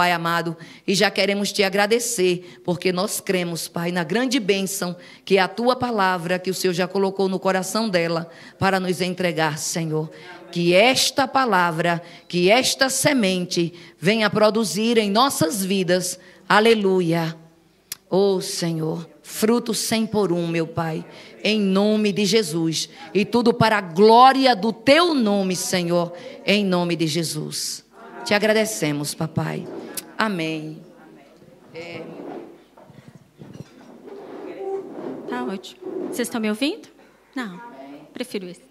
Pai amado, e já queremos te agradecer, porque nós cremos, Pai, na grande bênção que é a tua palavra, que o Senhor já colocou no coração dela, para nos entregar, Senhor. Que esta palavra, que esta semente venha produzir em nossas vidas, aleluia, oh Senhor, fruto 100 por 1, meu Pai, em nome de Jesus, e tudo para a glória do teu nome, Senhor, em nome de Jesus. Te agradecemos, papai. Amém. Tá ótimo. Vocês estão me ouvindo? Não, prefiro esse.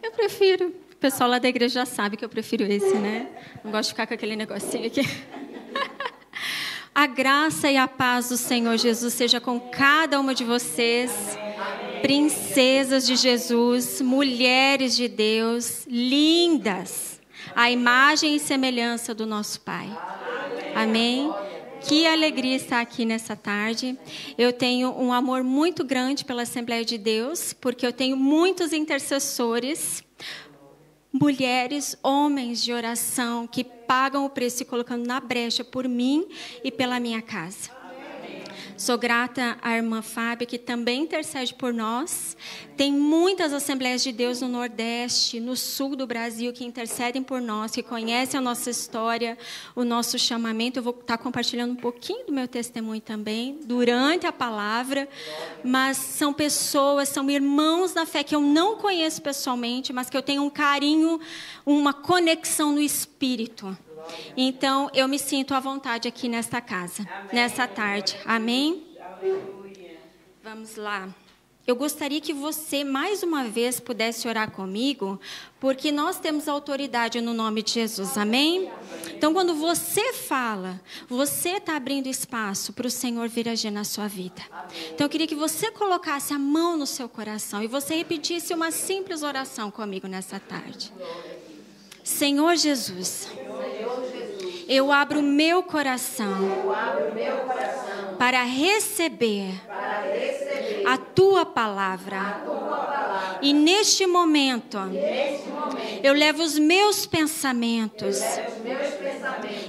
Eu prefiro. O pessoal lá da igreja já sabe que eu prefiro esse, né? Não gosto de ficar com aquele negocinho aqui. A graça e a paz do Senhor Jesus seja com cada uma de vocês, princesas de Jesus, mulheres de Deus, lindas, a imagem e semelhança do nosso Pai. Amém? Que alegria estar aqui nessa tarde. Eu tenho um amor muito grande pela Assembleia de Deus, porque eu tenho muitos intercessores, mulheres, homens de oração que pagam o preço e colocando na brecha por mim e pela minha casa. Sou grata à irmã Fábia, que também intercede por nós. Tem muitas Assembleias de Deus no Nordeste, no Sul do Brasil, que intercedem por nós, que conhecem a nossa história, o nosso chamamento. Eu vou estar compartilhando um pouquinho do meu testemunho também, durante a palavra. Mas são pessoas, são irmãos na fé que eu não conheço pessoalmente, mas que eu tenho um carinho, uma conexão no Espírito. Então, eu me sinto à vontade aqui nesta casa, nessa tarde. Amém? Vamos lá. Eu gostaria que você, mais uma vez, pudesse orar comigo, porque nós temos autoridade no nome de Jesus. Amém? Então, quando você fala, você está abrindo espaço para o Senhor vir agir na sua vida. Então, eu queria que você colocasse a mão no seu coração e você repetisse uma simples oração comigo nessa tarde. Senhor Jesus, eu abro meu coração para receber a tua palavra. E neste momento, eu levo os meus pensamentos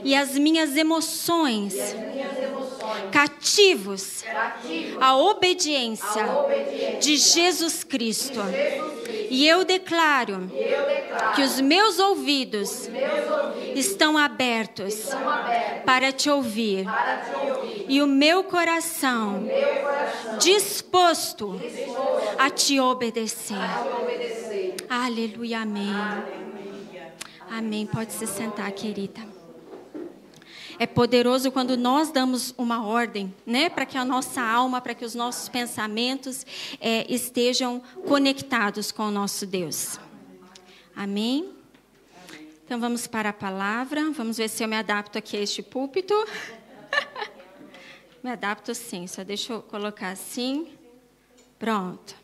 e as minhas emoções cativos à obediência de Jesus Cristo. E eu declaro que os meus ouvidos estão abertos para te ouvir. E o meu coração disposto a te obedecer. Aleluia, amém. Amém. Pode se sentar, querida. É poderoso quando nós damos uma ordem, né, para que a nossa alma, para que os nossos pensamentos estejam conectados com o nosso Deus. Amém? Então vamos para a palavra. Vamos ver se eu me adapto aqui a este púlpito. Me adapto sim, só deixa eu colocar assim. Pronto.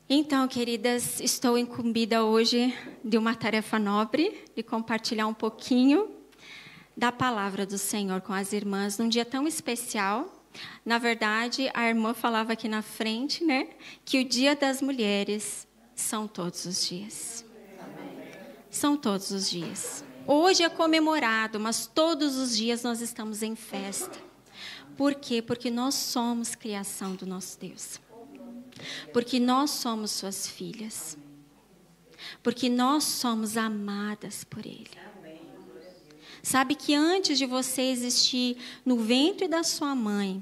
Então, queridas, estou incumbida hoje de uma tarefa nobre, de compartilhar um pouquinho da palavra do Senhor com as irmãs, num dia tão especial. Na verdade, a irmã falava aqui na frente, né, que o Dia das Mulheres são todos os dias. São todos os dias. Hoje é comemorado, mas todos os dias nós estamos em festa. Por quê? Porque nós somos criação do nosso Deus. Porque nós somos suas filhas. Porque nós somos amadas por Ele. Sabe que antes de você existir no ventre da sua mãe,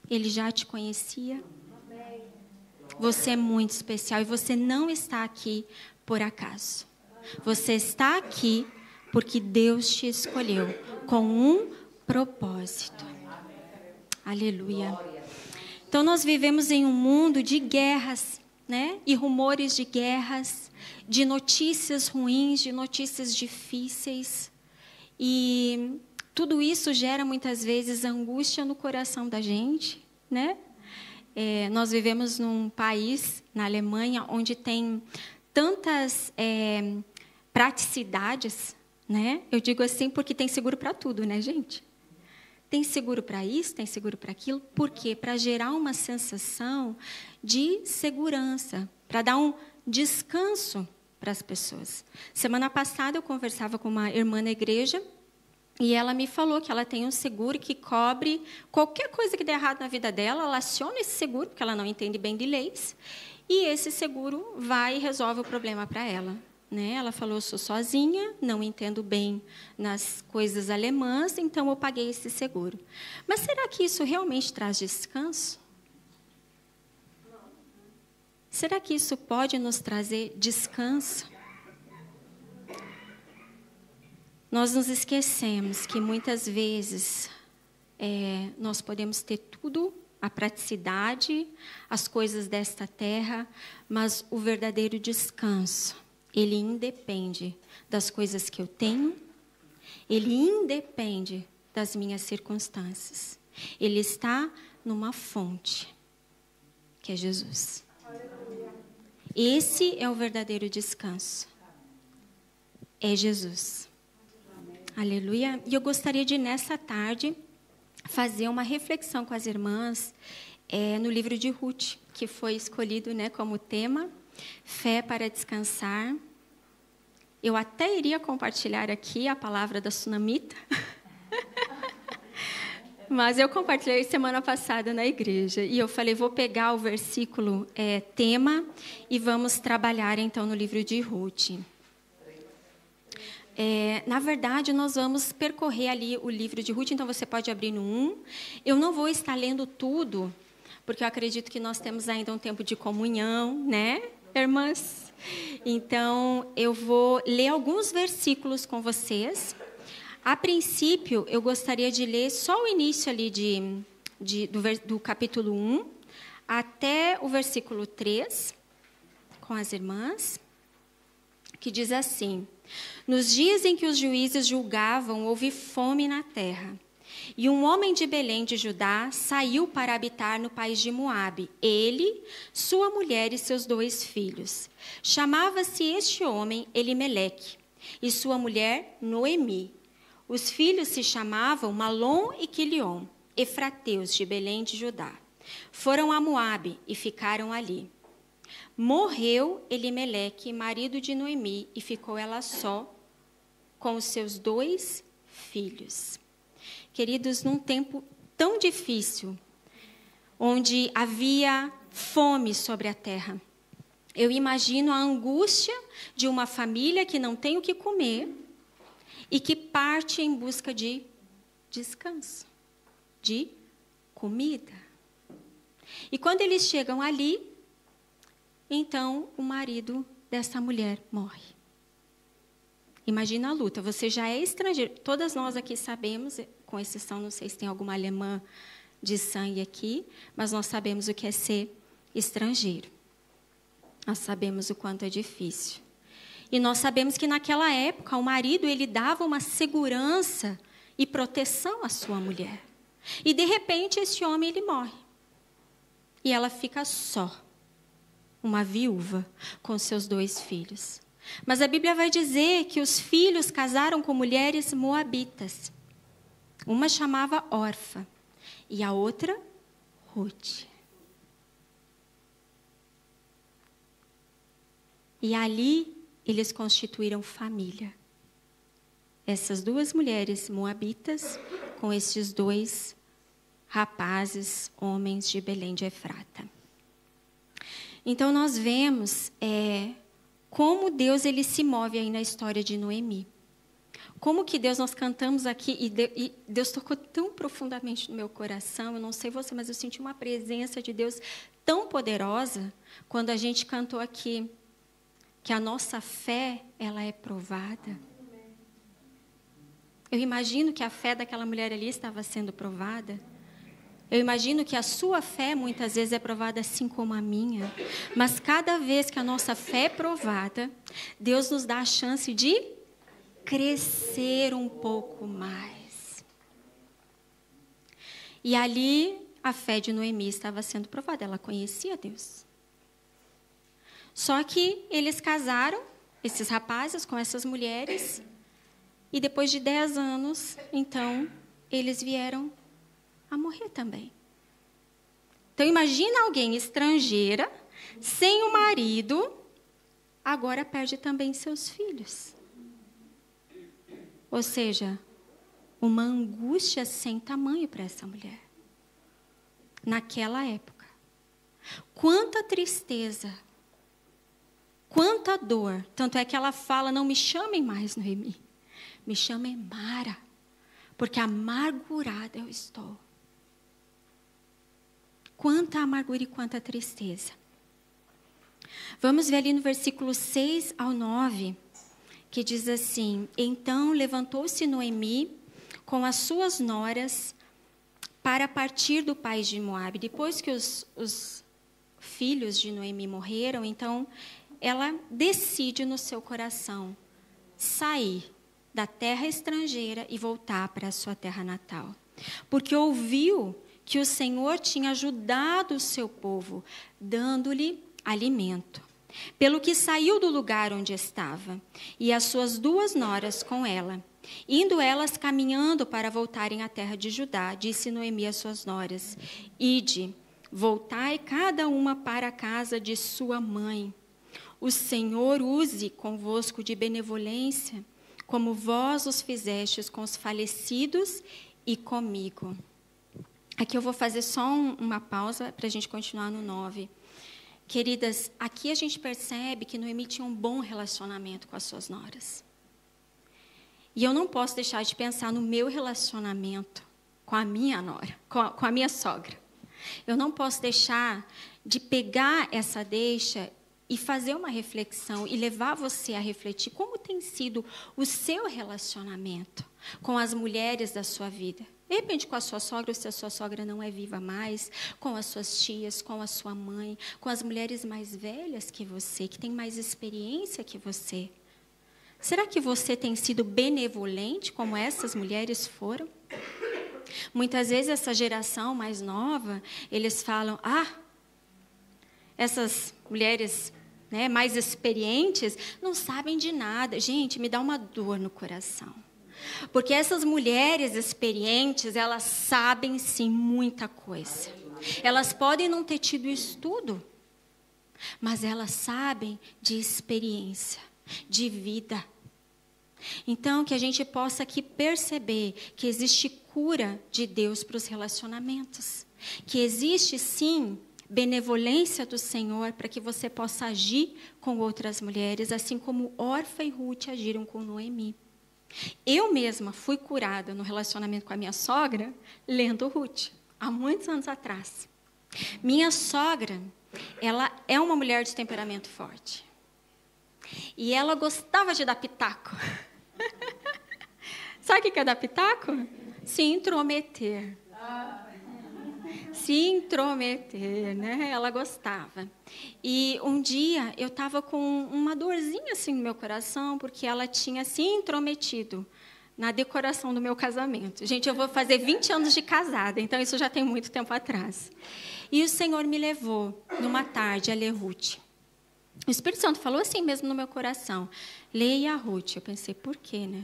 Ele já te conhecia? Você é muito especial e você não está aqui por acaso. Você está aqui porque Deus te escolheu com um propósito. Aleluia. Então nós vivemos em um mundo de guerras, né? E rumores de guerras, de notícias ruins, de notícias difíceis. E tudo isso gera muitas vezes angústia no coração da gente, né? Nós vivemos num país, na Alemanha, onde tem tantas praticidades, né? Eu digo assim porque tem seguro para tudo, né, gente? Tem seguro para isso, tem seguro para aquilo. Por quê? Para gerar uma sensação de segurança, para dar um descanso para as pessoas. Semana passada eu conversava com uma irmã na igreja E ela me falou que ela tem um seguro que cobre qualquer coisa que der errado na vida dela, ela aciona esse seguro, porque ela não entende bem de leis, e esse seguro vai e resolve o problema para ela. Né? Ela falou, eu sou sozinha, não entendo bem nas coisas alemãs, então eu paguei esse seguro. Mas será que isso realmente traz descanso? Será que isso pode nos trazer descanso? Nós nos esquecemos que muitas vezes nós podemos ter tudo, a praticidade, as coisas desta terra, mas o verdadeiro descanso, ele independe das coisas que eu tenho, ele independe das minhas circunstâncias. Ele está numa fonte, que é Jesus. Esse é o verdadeiro descanso. É Jesus. Aleluia. E eu gostaria de, nessa tarde, fazer uma reflexão com as irmãs no livro de Ruth, que foi escolhido, né, como tema, Fé para Descansar. Eu até iria compartilhar aqui a palavra da sunamita, mas eu compartilhei semana passada na igreja, e eu falei, vou pegar o versículo tema e vamos trabalhar, então, no livro de Ruth. Na verdade, nós vamos percorrer ali o livro de Ruth, então você pode abrir no 1. Eu não vou estar lendo tudo, porque eu acredito que nós temos ainda um tempo de comunhão, né, irmãs? Então, eu vou ler alguns versículos com vocês. A princípio, eu gostaria de ler só o início ali do capítulo 1, até o versículo 3, com as irmãs, que diz assim: Nos dias em que os juízes julgavam, houve fome na terra. E um homem de Belém de Judá saiu para habitar no país de Moabe, ele, sua mulher e seus 2 filhos. Chamava-se este homem Elimeleque, e sua mulher Noemi. Os filhos se chamavam Malom e Quilion, efrateus de Belém de Judá. Foram a Moabe e ficaram ali. Morreu Elimeleque, marido de Noemi, e ficou ela só com os seus 2 filhos. Queridos, num tempo tão difícil, onde havia fome sobre a terra, eu imagino a angústia de uma família que não tem o que comer e que parte em busca de descanso, de comida. E quando eles chegam ali, então o marido dessa mulher morre. Imagina a luta, você já é estrangeiro. Todas nós aqui sabemos, com exceção, não sei se tem alguma alemã de sangue aqui, mas nós sabemos o que é ser estrangeiro. Nós sabemos o quanto é difícil. E nós sabemos que naquela época o marido, ele dava uma segurança e proteção à sua mulher. E de repente esse homem, ele morre. E ela fica só, uma viúva com seus 2 filhos. Mas a Bíblia vai dizer que os filhos casaram com mulheres moabitas. Uma chamava Orfa e a outra Ruth. E ali eles constituíram família. Essas 2 mulheres moabitas com esses 2 rapazes, homens de Belém de Efrata. Então nós vemos como Deus ele se move aí na história de Noemi. Como que Deus, nós cantamos aqui, e Deus tocou tão profundamente no meu coração, eu não sei você, mas eu senti uma presença de Deus tão poderosa, quando a gente cantou aqui, que a nossa fé, ela é provada. Eu imagino que a fé daquela mulher ali estava sendo provada. Eu imagino que a sua fé, muitas vezes, é provada assim como a minha. Mas cada vez que a nossa fé é provada, Deus nos dá a chance de crescer um pouco mais. E ali, a fé de Noemi estava sendo provada. Ela conhecia Deus. Só que eles casaram, esses rapazes, com essas mulheres. E depois de 10 anos, então, eles vieram a morrer também. Então, imagina alguém estrangeira, sem o marido, agora perde também seus filhos. Ou seja, uma angústia sem tamanho para essa mulher. Naquela época. Quanta tristeza, quanta dor. Tanto é que ela fala, não me chamem mais Noemi, me chamem Mara, porque amargurada eu estou. Quanta amargura e quanta tristeza. Vamos ver ali no versículo 6 ao 9, que diz assim: então levantou-se Noemi com as suas noras para partir do país de Moabe. Depois que os filhos de Noemi morreram, então ela decide no seu coração sair da terra estrangeira e voltar para a sua terra natal. Porque ouviu que o Senhor tinha ajudado o seu povo, dando-lhe alimento. Pelo que saiu do lugar onde estava, e as suas 2 noras com ela. Indo elas caminhando para voltarem à terra de Judá, disse Noemi às suas noras: ide, voltai cada uma para a casa de sua mãe. O Senhor use convosco de benevolência, como vós os fizestes com os falecidos e comigo. Aqui eu vou fazer só uma pausa para a gente continuar no 9. Queridas, aqui a gente percebe que Noemi tinha um bom relacionamento com as suas noras. E eu não posso deixar de pensar no meu relacionamento com a minha nora, com a minha sogra. Eu não posso deixar de pegar essa deixa e fazer uma reflexão e levar você a refletir como tem sido o seu relacionamento com as mulheres da sua vida. De repente com a sua sogra, ou se a sua sogra não é viva mais, com as suas tias, com a sua mãe, com as mulheres mais velhas que você, que têm mais experiência que você. Será que você tem sido benevolente como essas mulheres foram? Muitas vezes essa geração mais nova, eles falam, essas mulheres, né, mais experientes não sabem de nada. Gente, me dá uma dor no coração. Porque essas mulheres experientes, elas sabem sim muita coisa. Elas podem não ter tido estudo, mas elas sabem de experiência, de vida. Então, que a gente possa aqui perceber que existe cura de Deus para os relacionamentos. Que existe sim benevolência do Senhor para que você possa agir com outras mulheres, assim como Orfa e Ruth agiram com Noemi. Eu mesma fui curada no relacionamento com a minha sogra lendo Ruth, há muitos anos atrás. Minha sogra, ela é uma mulher de temperamento forte. E ela gostava de dar pitaco. Sabe o que é dar pitaco? Se intrometer. Se intrometer, né? Ela gostava. E um dia eu estava com uma dorzinha assim no meu coração, porque ela tinha se intrometido na decoração do meu casamento. Gente, eu vou fazer 20 anos de casada, então isso já tem muito tempo atrás. E o Senhor me levou, numa tarde, a ler Ruth. O Espírito Santo falou assim mesmo no meu coração: leia a Ruth. Eu pensei, por quê, né?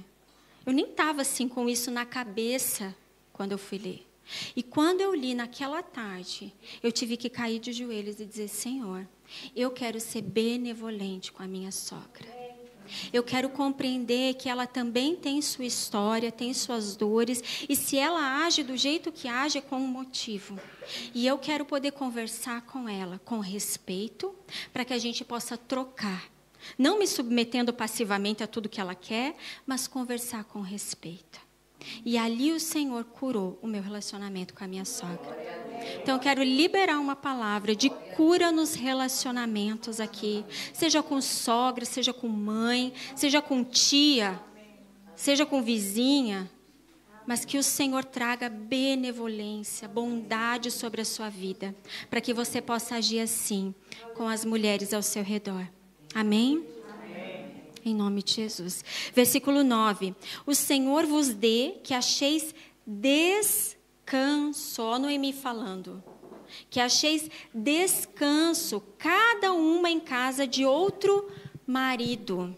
Eu nem estava assim com isso na cabeça quando eu fui ler. E quando eu li naquela tarde, eu tive que cair de joelhos e dizer: Senhor, eu quero ser benevolente com a minha sogra. Eu quero compreender que ela também tem sua história, tem suas dores, e se ela age do jeito que age, é com um motivo. E eu quero poder conversar com ela com respeito, para que a gente possa trocar. Não me submetendo passivamente a tudo que ela quer, mas conversar com respeito. E ali o Senhor curou o meu relacionamento com a minha sogra. Então, eu quero liberar uma palavra de cura nos relacionamentos aqui. Seja com sogra, seja com mãe, seja com tia, seja com vizinha. Mas que o Senhor traga benevolência, bondade sobre a sua vida. Para que você possa agir assim com as mulheres ao seu redor. Amém? Em nome de Jesus. Versículo 9. O Senhor vos dê que acheis descanso. Ó Noemi falando. Que acheis descanso, cada uma em casa de outro marido.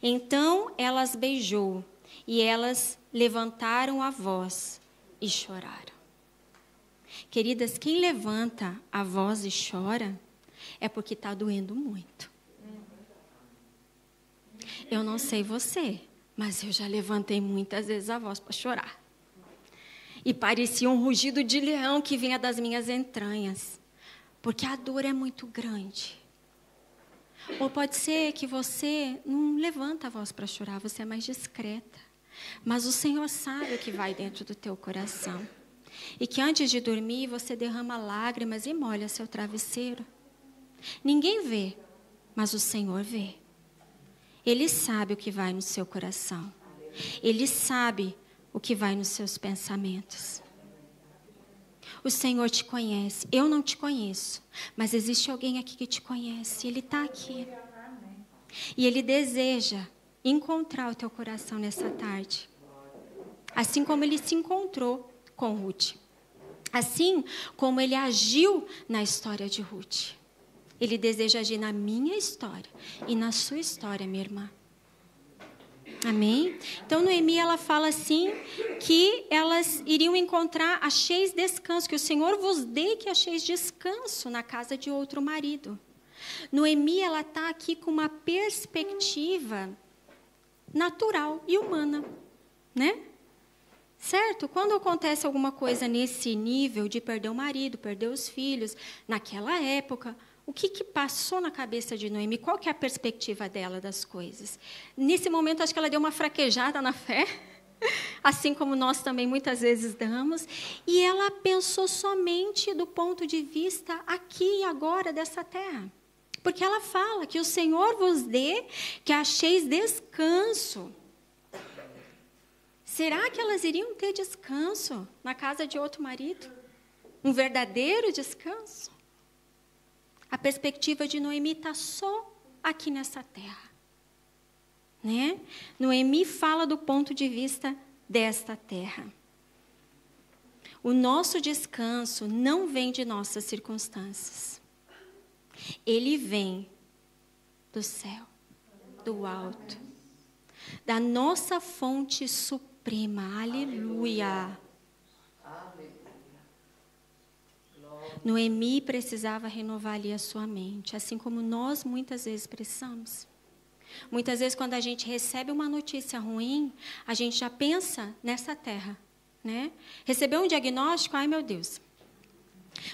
Então elas beijou, e elas levantaram a voz e choraram. Queridas, quem levanta a voz e chora é porque está doendo muito. Eu não sei você, mas eu já levantei muitas vezes a voz para chorar. E parecia um rugido de leão que vinha das minhas entranhas, porque a dor é muito grande. Ou pode ser que você não levanta a voz para chorar, você é mais discreta. Mas o Senhor sabe o que vai dentro do teu coração. E que antes de dormir, você derrama lágrimas e molha seu travesseiro. Ninguém vê, mas o Senhor vê. Ele sabe o que vai no seu coração. Ele sabe o que vai nos seus pensamentos. O Senhor te conhece. Eu não te conheço, mas existe alguém aqui que te conhece. Ele está aqui. E Ele deseja encontrar o teu coração nessa tarde. Assim como Ele se encontrou com Ruth. Assim como Ele agiu na história de Ruth. Ele deseja agir na minha história e na sua história, minha irmã. Amém? Então, Noemi, ela fala assim, que elas iriam encontrar, acheis descanso, que o Senhor vos dê que acheis descanso na casa de outro marido. Noemi, ela está aqui com uma perspectiva natural e humana, né? Certo? Quando acontece alguma coisa nesse nível de perder o marido, perder os filhos, naquela época, o que passou na cabeça de Noemi? Qual que é a perspectiva dela das coisas? Nesse momento, acho que ela deu uma fraquejada na fé, assim como nós também muitas vezes damos, e ela pensou somente do ponto de vista aqui e agora dessa terra. Porque ela fala que o Senhor vos dê que acheis descanso. Será que elas iriam ter descanso na casa de outro marido? Um verdadeiro descanso? A perspectiva de Noemi está só aqui nessa terra. Né? Noemi fala do ponto de vista desta terra. O nosso descanso não vem de nossas circunstâncias. Ele vem do céu, do alto, da nossa fonte suprema. Aleluia. Noemi precisava renovar ali a sua mente, assim como nós muitas vezes precisamos. Muitas vezes, quando a gente recebe uma notícia ruim, a gente já pensa nessa terra, né? Recebeu um diagnóstico, ai meu Deus.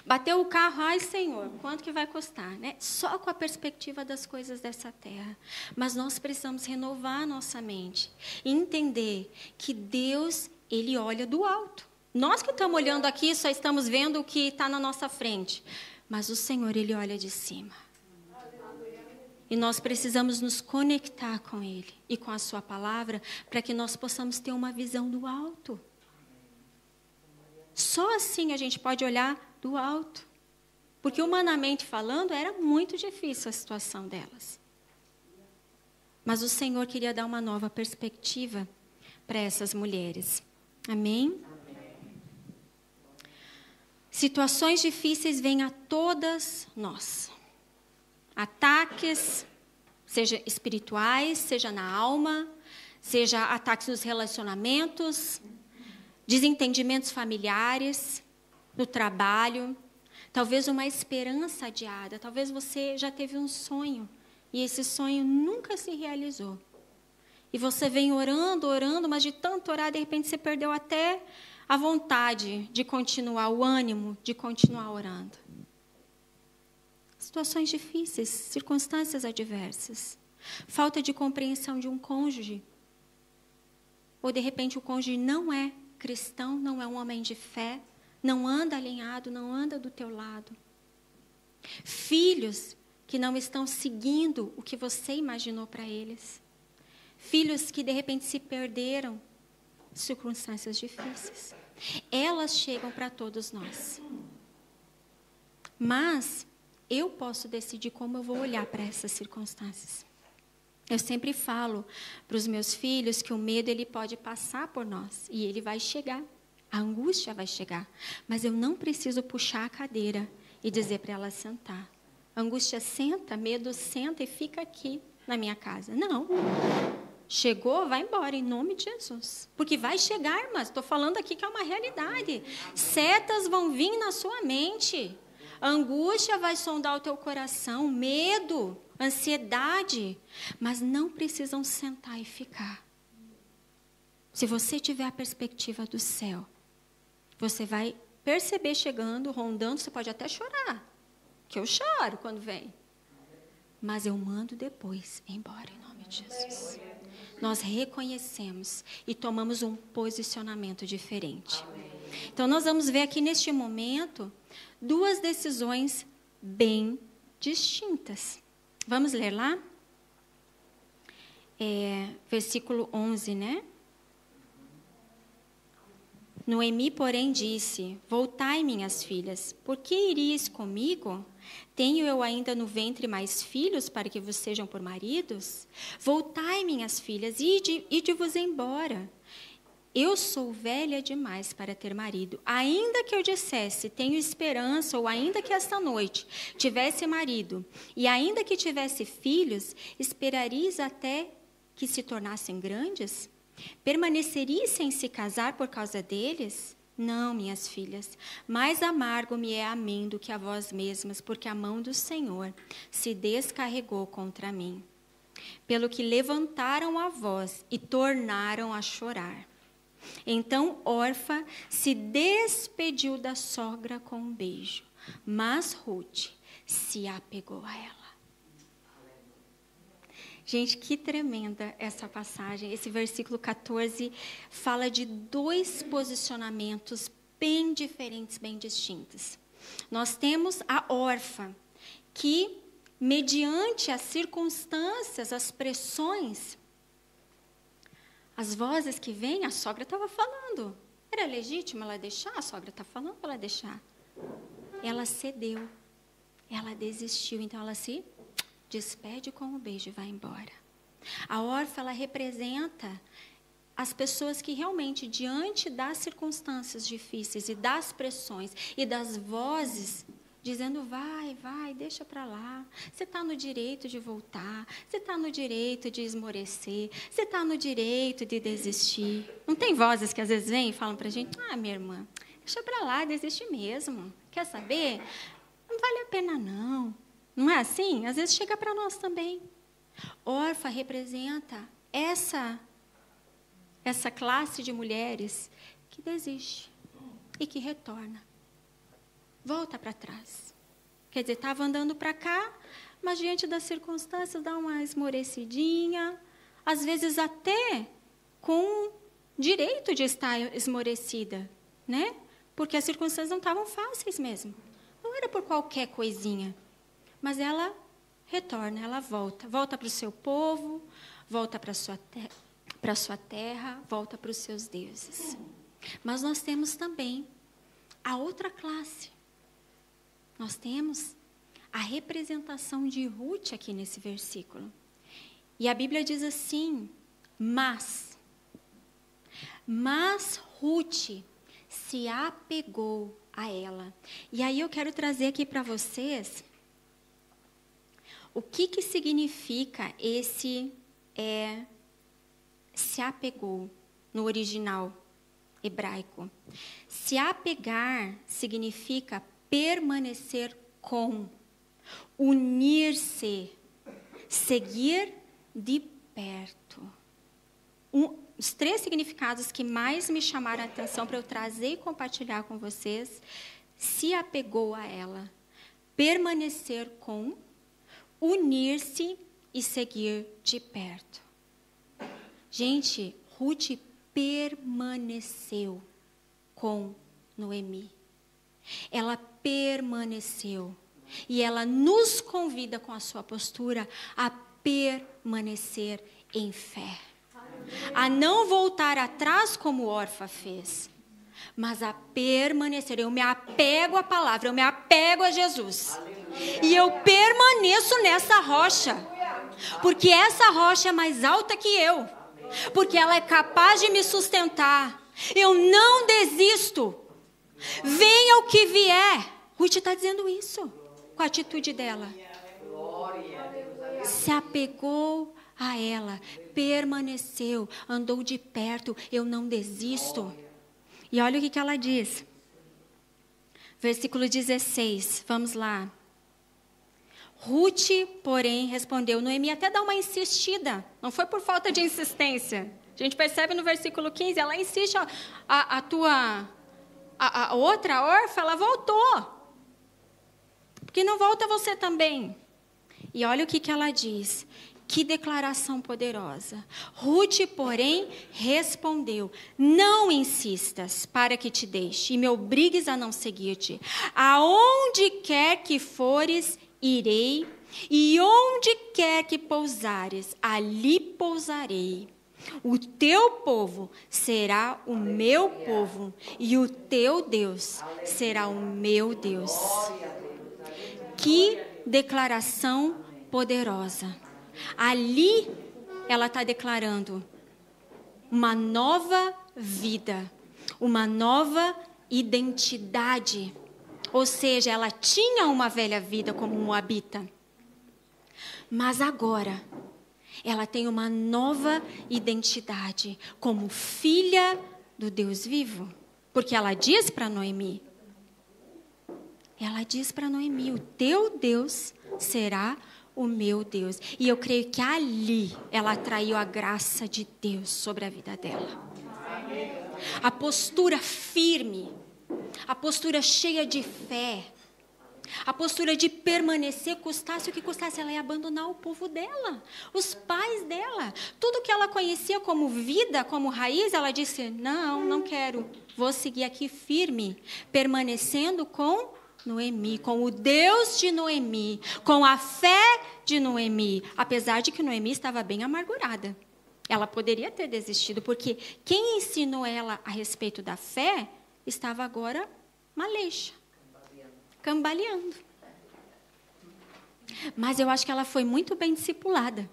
Bateu o carro, ai Senhor, quanto que vai custar, né? Só com a perspectiva das coisas dessa terra. Mas nós precisamos renovar a nossa mente e entender que Deus, Ele olha do alto. Nós que estamos olhando aqui, só estamos vendo o que está na nossa frente. Mas o Senhor, Ele olha de cima. E nós precisamos nos conectar com Ele e com a sua palavra para que nós possamos ter uma visão do alto. Só assim a gente pode olhar do alto. Porque humanamente falando, era muito difícil a situação delas. Mas o Senhor queria dar uma nova perspectiva para essas mulheres. Amém? Situações difíceis vêm a todas nós. Ataques, seja espirituais, seja na alma, seja ataques nos relacionamentos, desentendimentos familiares, no trabalho, talvez uma esperança adiada, talvez você já teve um sonho e esse sonho nunca se realizou. E você vem orando, orando, mas de tanto orar, de repente você perdeu até a vontade de continuar, o ânimo de continuar orando. Situações difíceis, circunstâncias adversas, falta de compreensão de um cônjuge, ou de repente o cônjuge não é cristão, não é um homem de fé, não anda alinhado, não anda do teu lado. Filhos que não estão seguindo o que você imaginou para eles. Filhos que de repente se perderam, circunstâncias difíceis. Elas chegam para todos nós. Mas eu posso decidir como eu vou olhar para essas circunstâncias. Eu sempre falo para os meus filhos que o medo ele pode passar por nós e ele vai chegar. A angústia vai chegar. Mas eu não preciso puxar a cadeira e dizer para ela sentar. A angústia senta, medo senta e fica aqui na minha casa. Não. Chegou, vai embora, em nome de Jesus. Porque vai chegar, irmãs. Estou falando aqui que é uma realidade. Setas vão vir na sua mente. A angústia vai sondar o teu coração. Medo, ansiedade. Mas não precisam sentar e ficar. Se você tiver a perspectiva do céu, Você vai perceber chegando, rondando, você pode até chorar, que eu choro quando vem. Mas eu mando depois embora, em nome de Jesus. Nós reconhecemos e tomamos um posicionamento diferente. Então, nós vamos ver aqui neste momento 2 decisões bem distintas. Vamos ler lá? Versículo 11, né? Noemi, porém, disse: voltai, minhas filhas, por que iríeis comigo? Tenho eu ainda no ventre mais filhos para que vos sejam por maridos? Voltai, minhas filhas, ide-vos embora. Eu sou velha demais para ter marido. Ainda que eu dissesse, tenho esperança, ou ainda que esta noite tivesse marido, e ainda que tivesse filhos, esperarias até que se tornassem grandes? Permaneceria sem se casar por causa deles? Não, minhas filhas, mais amargo me é a mim do que a vós mesmas, porque a mão do Senhor se descarregou contra mim. Pelo que levantaram a voz e tornaram a chorar. Então Orfa se despediu da sogra com um beijo, mas Ruth se apegou a ela. Gente, que tremenda essa passagem. Esse versículo 14 fala de 2 posicionamentos bem diferentes, bem distintos. Nós temos a Orfa, que, mediante as circunstâncias, as pressões, as vozes que vêm, a sogra estava falando. Era legítimo ela deixar? A sogra está falando para ela deixar. Ela cedeu, ela desistiu, então ela se despede com um beijo e vai embora. A Orfa, ela representa as pessoas que realmente, diante das circunstâncias difíceis e das pressões e das vozes, dizendo, vai, deixa para lá, você está no direito de voltar, você está no direito de esmorecer, você está no direito de desistir. Não tem vozes que às vezes vêm e falam para a gente, minha irmã, deixa para lá, desiste mesmo, quer saber? Não vale a pena não. Não é assim? Às vezes chega para nós também. Orfa representa essa classe de mulheres que desiste e que retorna. Volta para trás. Quer dizer, estava andando para cá, mas diante das circunstâncias dá uma esmorecidinha, às vezes até com direito de estar esmorecida, né? Porque as circunstâncias não estavam fáceis mesmo. Não era por qualquer coisinha. Mas ela retorna, ela volta para o seu povo, volta para a sua terra, volta para os seus deuses. Mas nós temos também a outra classe. Nós temos a representação de Ruth aqui nesse versículo. E a Bíblia diz assim, mas Ruth se apegou a ela. E aí eu quero trazer aqui para vocês o que significa esse se apegou no original hebraico. Se apegar significa permanecer com, unir-se, seguir de perto. Os 3 significados que mais me chamaram a atenção para eu trazer e compartilhar com vocês, se apegou a ela, permanecer com, unir-se e seguir de perto. Gente, Ruth permaneceu com Noemi. Ela permaneceu. E ela nos convida com a sua postura a permanecer em fé. A não voltar atrás como Orfa fez, mas a permanecer. Eu me apego à palavra, eu me apego a Jesus. E eu permaneço nessa rocha, porque essa rocha é mais alta que eu, porque ela é capaz de me sustentar. Eu não desisto, venha o que vier. Ruth está dizendo isso com a atitude dela. Se apegou a ela, permaneceu, andou de perto, eu não desisto. E olha o que ela diz. Versículo 16, vamos lá. Ruth, porém, respondeu. Noemi até dá uma insistida, não foi por falta de insistência. A gente percebe no versículo 15, ela insiste, a outra órfã, ela voltou. Porque não volta você também. E olha o que ela diz. Que declaração poderosa. Ruth, porém, respondeu: não insistas para que te deixe e me obrigues a não seguir-te. Aonde quer que fores, irei, e onde quer que pousares, ali pousarei. O teu povo será o meu povo, e o teu Deus será o meu Deus. Que declaração poderosa. Ali, ela está declarando uma nova vida, uma nova identidade. Ou seja, ela tinha uma velha vida como moabita. Mas agora, ela tem uma nova identidade como filha do Deus vivo. Porque ela diz para Noemi, o teu Deus será o meu Deus. E eu creio que ali ela atraiu a graça de Deus sobre a vida dela. A postura firme, a postura cheia de fé, a postura de permanecer, custasse o que custasse, ela ia abandonar o povo dela, os pais dela. Tudo que ela conhecia como vida, como raiz, ela disse, não quero, vou seguir aqui firme, permanecendo com Noemi, com o Deus de Noemi, com a fé de Noemi, apesar de que Noemi estava bem amargurada. Ela poderia ter desistido, porque quem ensinou ela a respeito da fé estava agora maleixa, cambaleando. Mas eu acho que ela foi muito bem discipulada.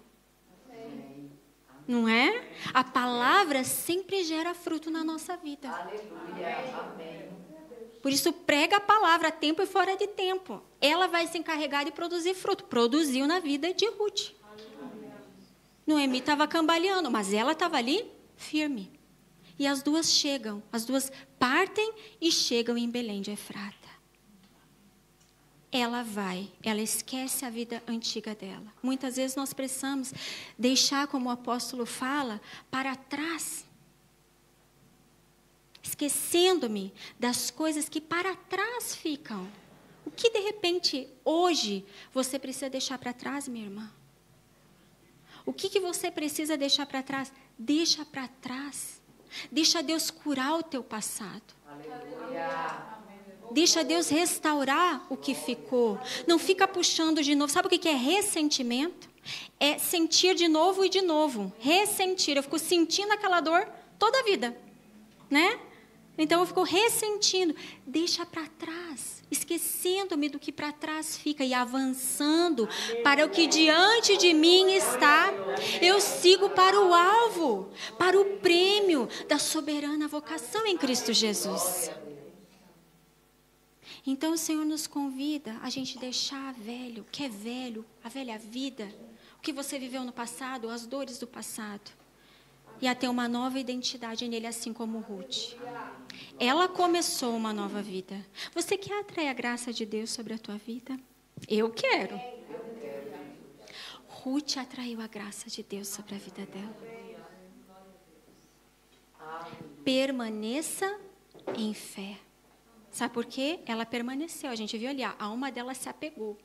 Não é? A palavra sempre gera fruto na nossa vida. Aleluia. Amém. Por isso, prega a palavra a tempo e fora de tempo. Ela vai se encarregar de produzir fruto. Produziu na vida de Ruth. Noemi estava cambaleando, mas ela estava ali firme. E as duas chegam, as duas partem e chegam em Belém de Efrata. Ela esquece a vida antiga dela. Muitas vezes nós precisamos deixar, como o apóstolo fala, para trás. Esquecendo-me das coisas que para trás ficam. O que, de repente, hoje, você precisa deixar para trás, minha irmã? O que você precisa deixar para trás? Deixa para trás. Deixa Deus curar o teu passado. Aleluia. Deixa Deus restaurar o que ficou. Não fica puxando de novo. Sabe o que é ressentimento? É sentir de novo e de novo. Ressentir. Eu fico sentindo aquela dor toda a vida. Né? Então eu fico ressentindo. Deixa para trás. Esquecendo-me do que para trás fica e avançando para o que diante de mim está. Eu sigo para o alvo, para o prêmio da soberana vocação em Cristo Jesus. Então o Senhor nos convida a gente deixar velho, o que é velho, a velha vida, o que você viveu no passado, as dores do passado, e a ter uma nova identidade nele, assim como Ruth. Ela começou uma nova vida. Você quer atrair a graça de Deus sobre a tua vida? Eu quero. Ruth atraiu a graça de Deus sobre a vida dela. Permaneça em fé. Sabe por quê? Ela permaneceu. A gente viu ali, a alma dela se apegou.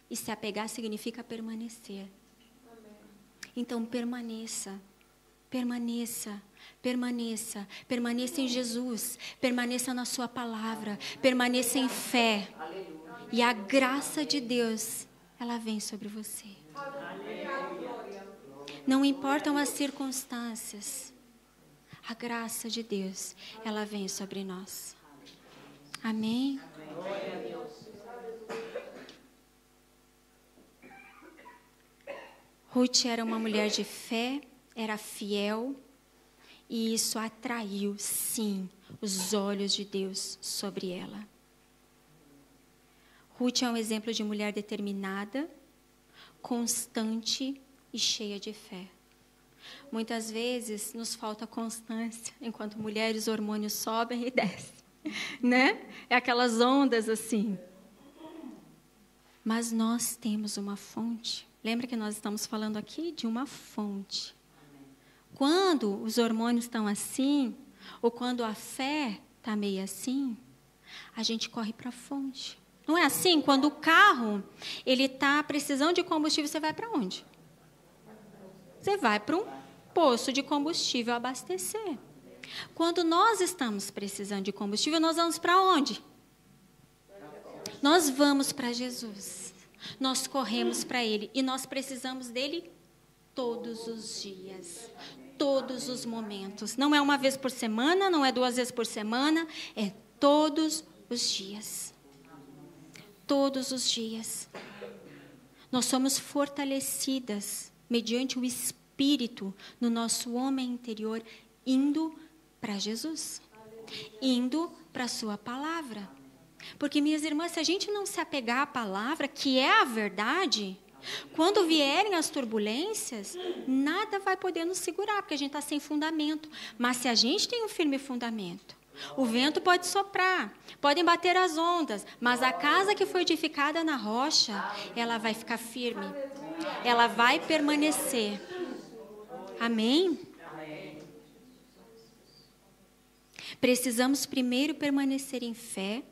E se apegar significa permanecer. Então, permaneça. Permaneça. Permaneça. Permaneça em Jesus. Permaneça na sua palavra. Permaneça em fé. E a graça de Deus, ela vem sobre você. Não importam as circunstâncias. A graça de Deus, ela vem sobre nós. Amém? Ruth era uma mulher de fé, era fiel, e isso atraiu, sim, os olhos de Deus sobre ela. Ruth é um exemplo de mulher determinada, constante e cheia de fé. Muitas vezes nos falta constância, enquanto mulheres, os hormônios sobem e descem, né? É aquelas ondas assim. Mas nós temos uma fonte. Lembra que nós estamos falando aqui de uma fonte. Quando os hormônios estão assim, ou quando a fé está meio assim, a gente corre para a fonte. Não é assim? Quando o carro ele está precisando de combustível, você vai para onde? Você vai para um posto de combustível abastecer. Quando nós estamos precisando de combustível, nós vamos para onde? Nós vamos para Jesus. Nós corremos para Ele. E nós precisamos dEle todos os dias. Todos os momentos. Não é uma vez por semana, não é 2 vezes por semana. É todos os dias. Todos os dias. Nós somos fortalecidas mediante o Espírito no nosso homem interior, indo para Jesus, indo para a sua palavra. Porque, minhas irmãs, se a gente não se apegar à palavra, que é a verdade, quando vierem as turbulências, nada vai poder nos segurar, porque a gente está sem fundamento. Mas se a gente tem um firme fundamento, o vento pode soprar, podem bater as ondas, mas a casa que foi edificada na rocha, ela vai ficar firme, ela vai permanecer. Amém? Precisamos primeiro permanecer em fé,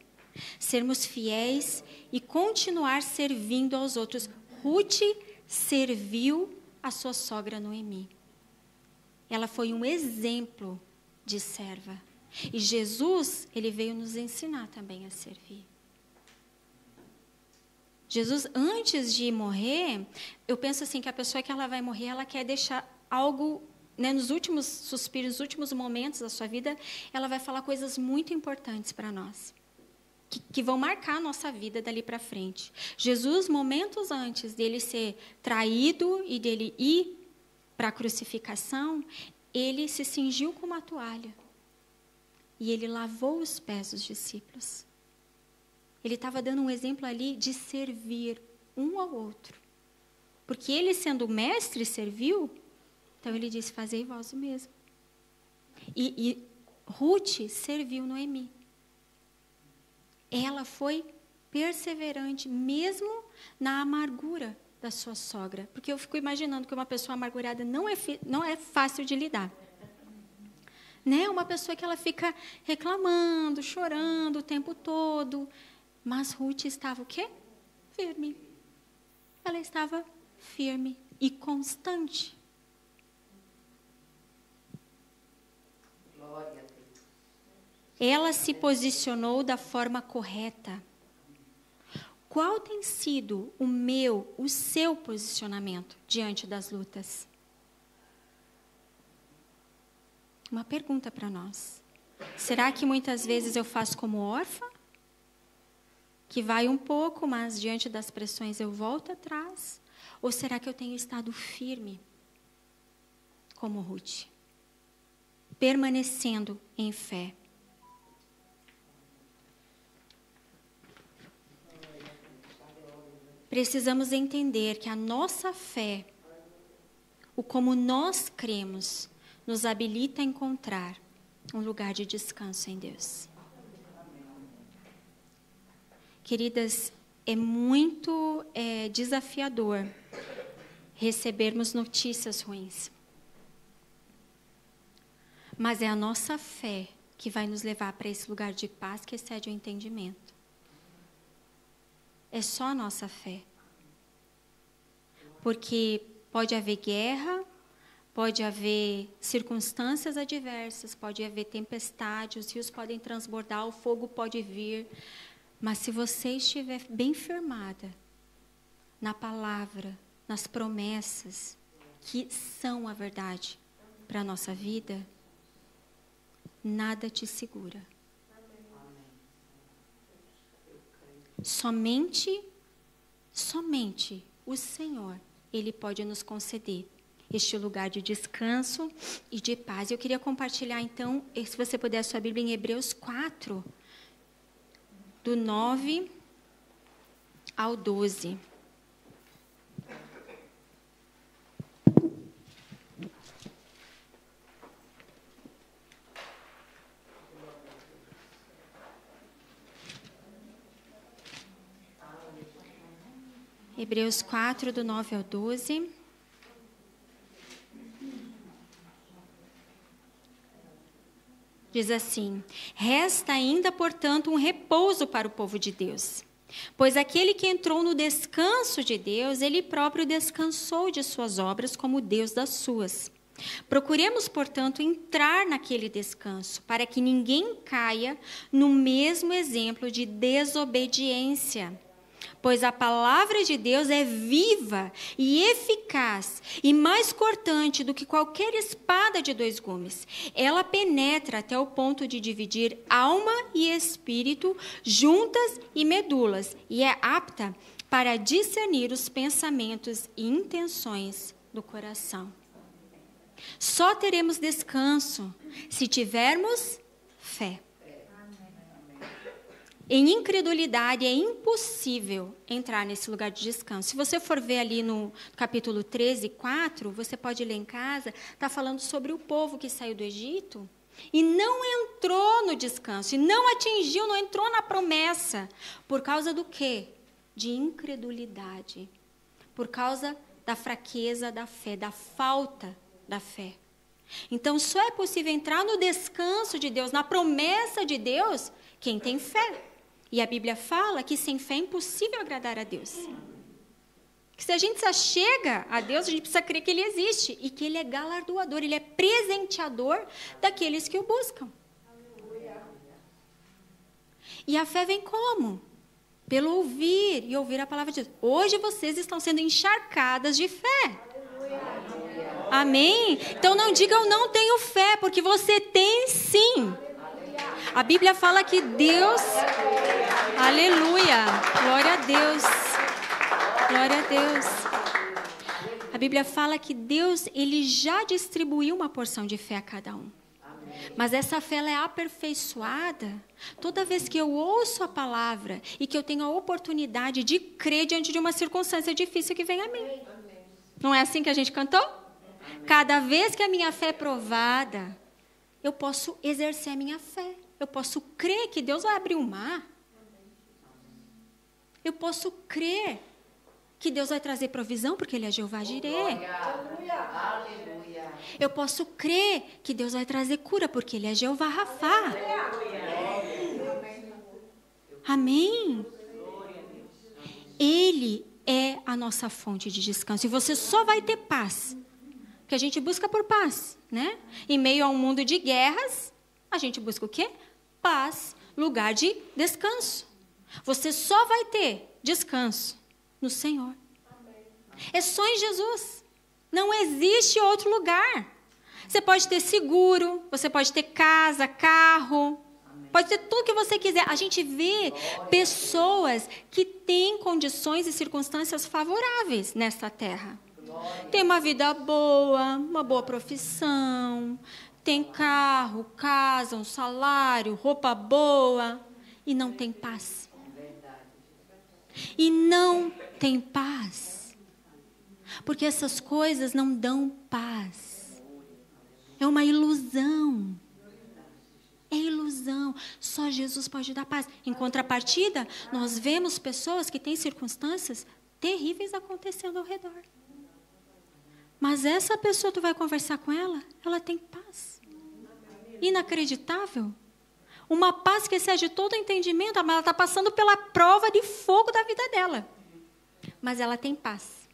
sermos fiéis e continuar servindo aos outros. Ruth serviu a sua sogra Noemi. Ela foi um exemplo de serva. E Jesus, ele veio nos ensinar também a servir. Jesus, antes de morrer, eu penso assim, que a pessoa que ela vai morrer, ela quer deixar algo, né, nos últimos suspiros, nos últimos momentos da sua vida, ela vai falar coisas muito importantes para nós, que vão marcar a nossa vida dali para frente. Jesus, momentos antes dele ser traído e dele ir para a crucificação, ele se cingiu com uma toalha. E ele lavou os pés dos discípulos. Ele estava dando um exemplo ali de servir um ao outro. Porque ele, sendo mestre, serviu, então ele disse, fazei vós o mesmo. E Ruth serviu Noemi. Ela foi perseverante, mesmo na amargura da sua sogra. Porque eu fico imaginando que uma pessoa amargurada não é fácil de lidar. Né? Uma pessoa que ela fica reclamando, chorando o tempo todo. Mas Ruth estava o quê? Firme. Ela estava firme e constante. Ela se posicionou da forma correta. Qual tem sido o seu posicionamento diante das lutas? Uma pergunta para nós. Será que muitas vezes eu faço como órfã? Que vai um pouco, mas diante das pressões eu volto atrás? Ou será que eu tenho estado firme, como Ruth? Permanecendo em fé. Precisamos entender que a nossa fé, o como nós cremos, nos habilita a encontrar um lugar de descanso em Deus. Queridas, é muito desafiador recebermos notícias ruins. Mas é a nossa fé que vai nos levar para esse lugar de paz que excede o entendimento. É só a nossa fé. Porque pode haver guerra, pode haver circunstâncias adversas, pode haver tempestade, os rios podem transbordar, o fogo pode vir. Mas se você estiver bem firmada na palavra, nas promessas, que são a verdade para a nossa vida, nada te segura. Somente o Senhor, Ele pode nos conceder este lugar de descanso e de paz. Eu queria compartilhar, então, se você puder, a sua Bíblia em Hebreus 4, do 9 ao 12. Hebreus 4, do 9 ao 12. Diz assim: resta ainda, portanto, um repouso para o povo de Deus. Pois aquele que entrou no descanso de Deus, ele próprio descansou de suas obras como Deus das suas. Procuremos, portanto, entrar naquele descanso, para que ninguém caia no mesmo exemplo de desobediência. Pois a palavra de Deus é viva e eficaz e mais cortante do que qualquer espada de 2 gumes. Ela penetra até o ponto de dividir alma e espírito, juntas e medulas, e é apta para discernir os pensamentos e intenções do coração. Só teremos descanso se tivermos fé. Em incredulidade é impossível entrar nesse lugar de descanso. Se você for ver ali no capítulo 13, 4, você pode ler em casa, está falando sobre o povo que saiu do Egito e não entrou no descanso, e não atingiu, não entrou na promessa. Por causa do quê? De incredulidade. Por causa da fraqueza da fé, da falta da fé. Então, só é possível entrar no descanso de Deus, na promessa de Deus, quem tem fé. E a Bíblia fala que sem fé é impossível agradar a Deus. Que se a gente se achega a Deus, a gente precisa crer que Ele existe e que Ele é galardoador, Ele é presenteador daqueles que o buscam. E a fé vem como? Pelo ouvir e ouvir a palavra de Deus. Hoje vocês estão sendo encharcadas de fé. Amém? Então não diga eu não tenho fé, porque você tem sim. A Bíblia fala que Deus... Aleluia! Glória a Deus! Glória a Deus! A Bíblia fala que Deus, Ele já distribuiu uma porção de fé a cada um. Mas essa fé ela é aperfeiçoada toda vez que eu ouço a palavra e que eu tenho a oportunidade de crer diante de uma circunstância difícil que vem a mim. Não é assim que a gente cantou? Cada vez que a minha fé é provada, eu posso exercer a minha fé. Eu posso crer que Deus vai abrir o mar. Eu posso crer que Deus vai trazer provisão, porque Ele é Jeová Jireh. Eu posso crer que Deus vai trazer cura, porque Ele é Jeová Rafá. Amém? Ele é a nossa fonte de descanso. E você só vai ter paz, porque a gente busca por paz, né? Em meio a um mundo de guerras, a gente busca o quê? Paz, lugar de descanso. Você só vai ter descanso no Senhor. É só em Jesus. Não existe outro lugar. Você pode ter seguro, você pode ter casa, carro, pode ter tudo que você quiser. A gente vê pessoas que têm condições e circunstâncias favoráveis nesta terra. Tem uma vida boa, uma boa profissão, tem carro, casa, um salário, roupa boa, e não tem paz. E não tem paz. Porque essas coisas não dão paz. É uma ilusão. É ilusão. Só Jesus pode dar paz. Em contrapartida, nós vemos pessoas que têm circunstâncias terríveis acontecendo ao redor. Mas essa pessoa, tu vai conversar com ela, ela tem paz. Inacreditável. Uma paz que excede todo o entendimento, mas ela está passando pela prova de fogo da vida dela. Mas ela tem paz.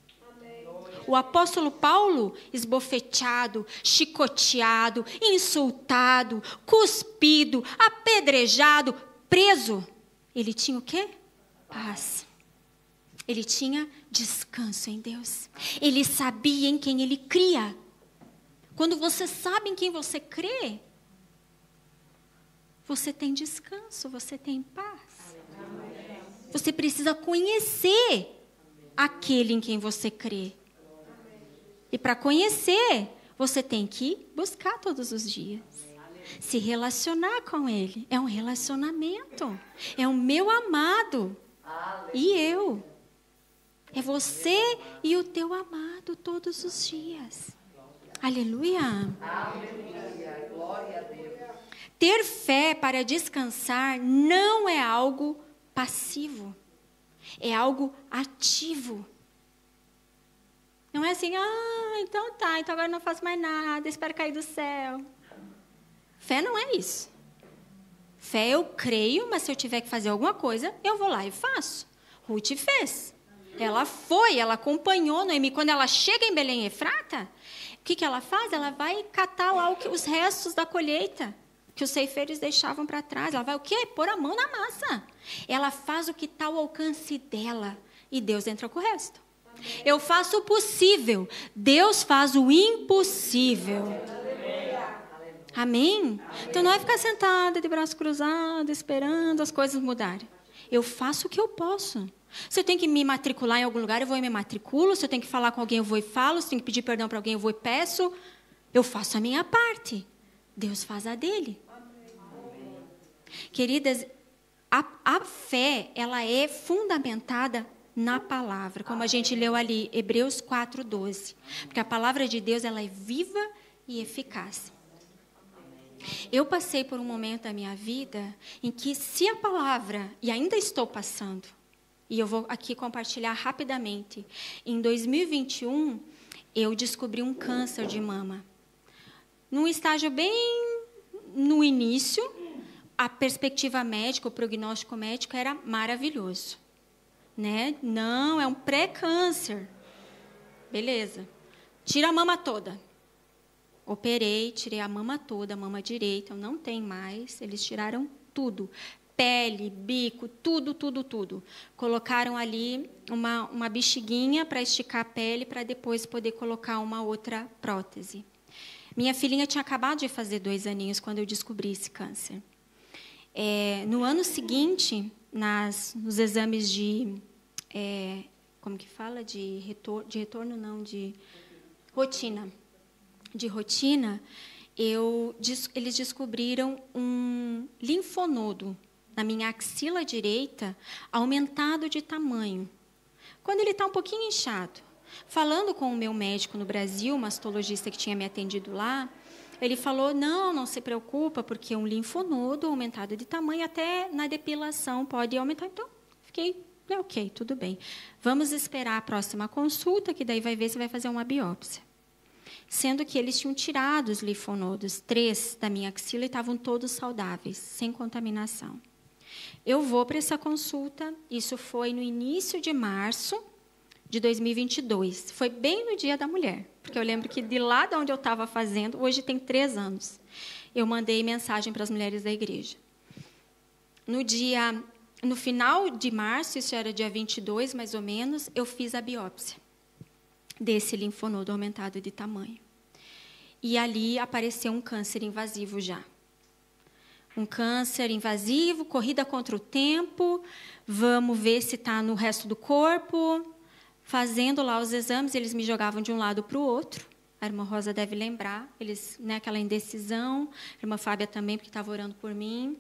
O apóstolo Paulo, esbofeteado, chicoteado, insultado, cuspido, apedrejado, preso, ele tinha o quê? Paz. Ele tinha descanso em Deus. Ele sabia em quem ele cria. Quando você sabe em quem você crê, você tem descanso, você tem paz. Você precisa conhecer aquele em quem você crê. E para conhecer, você tem que buscar todos os dias. Se relacionar com Ele. É um relacionamento. É o meu amado. E eu. É você e o teu amado todos os dias. Aleluia. Aleluia. Glória a Deus. Ter fé para descansar não é algo passivo. É algo ativo. Não é assim, então agora não faço mais nada, espero cair do céu. Fé não é isso. fé eu creio, mas se eu tiver que fazer alguma coisa, eu vou lá e faço. Ruth fez. Ela foi, ela acompanhou Noemi. Quando ela chega em Belém Efrata, o que ela faz? Ela vai catar lá os restos da colheita que os ceifeiros deixavam para trás. Ela vai o quê? Pôr a mão na massa. Ela faz o que está ao alcance dela. E Deus entra com o resto. Eu faço o possível. Deus faz o impossível. Amém? Então não é ficar sentada de braço cruzado, esperando as coisas mudarem. Eu faço o que eu posso. Se eu tenho que me matricular em algum lugar, eu vou e me matriculo. Se eu tenho que falar com alguém, eu vou e falo. Se eu tenho que pedir perdão para alguém, eu vou e peço. Eu faço a minha parte. Deus faz a dele. Queridas, a fé, ela é fundamentada na palavra, como a gente leu ali, Hebreus 4:12. Porque a palavra de Deus, ela é viva e eficaz. Eu passei por um momento da minha vida em que, se a palavra, e ainda estou passando, e eu vou aqui compartilhar rapidamente, em 2021, eu descobri um câncer de mama. Num estágio bem no início, a perspectiva médica, o prognóstico médico era maravilhoso. Né? Não, é um pré-câncer. Beleza. Tira a mama toda. Operei, tirei a mama toda, a mama direita, eu não tenho mais. Eles tiraram tudo. Pele, bico, tudo, tudo, tudo. Colocaram ali uma bexiguinha para esticar a pele, para depois poder colocar uma outra prótese. Minha filhinha tinha acabado de fazer 2 aninhos quando eu descobri esse câncer. No ano seguinte, nos exames de... como que fala? De retorno, não, de rotina. De rotina, eles descobriram um linfonodo na minha axila direita, aumentado de tamanho. Quando ele está um pouquinho inchado. Falando com o meu médico no Brasil, mastologista que tinha me atendido lá, ele falou, não se preocupa, porque um linfonodo aumentado de tamanho, até na depilação pode aumentar. Então, fiquei, ok, tudo bem. Vamos esperar a próxima consulta, que daí vai ver se vai fazer uma biópsia. Sendo que eles tinham tirado os linfonodos, 3 da minha axila, e estavam todos saudáveis, sem contaminação. Eu vou para essa consulta, isso foi no início de março de 2022. Foi bem no Dia da Mulher, porque eu lembro que de lá de onde eu estava fazendo, hoje tem 3 anos, eu mandei mensagem para as mulheres da igreja. No final de março, isso era dia 22, mais ou menos, eu fiz a biópsia desse linfonodo aumentado de tamanho. E ali apareceu um câncer invasivo já. Um câncer invasivo, corrida contra o tempo, vamos ver se está no resto do corpo. Fazendo lá os exames, eles me jogavam de um lado para o outro. A irmã Rosa deve lembrar, eles, né, aquela indecisão. A irmã Fábia também, porque estava orando por mim.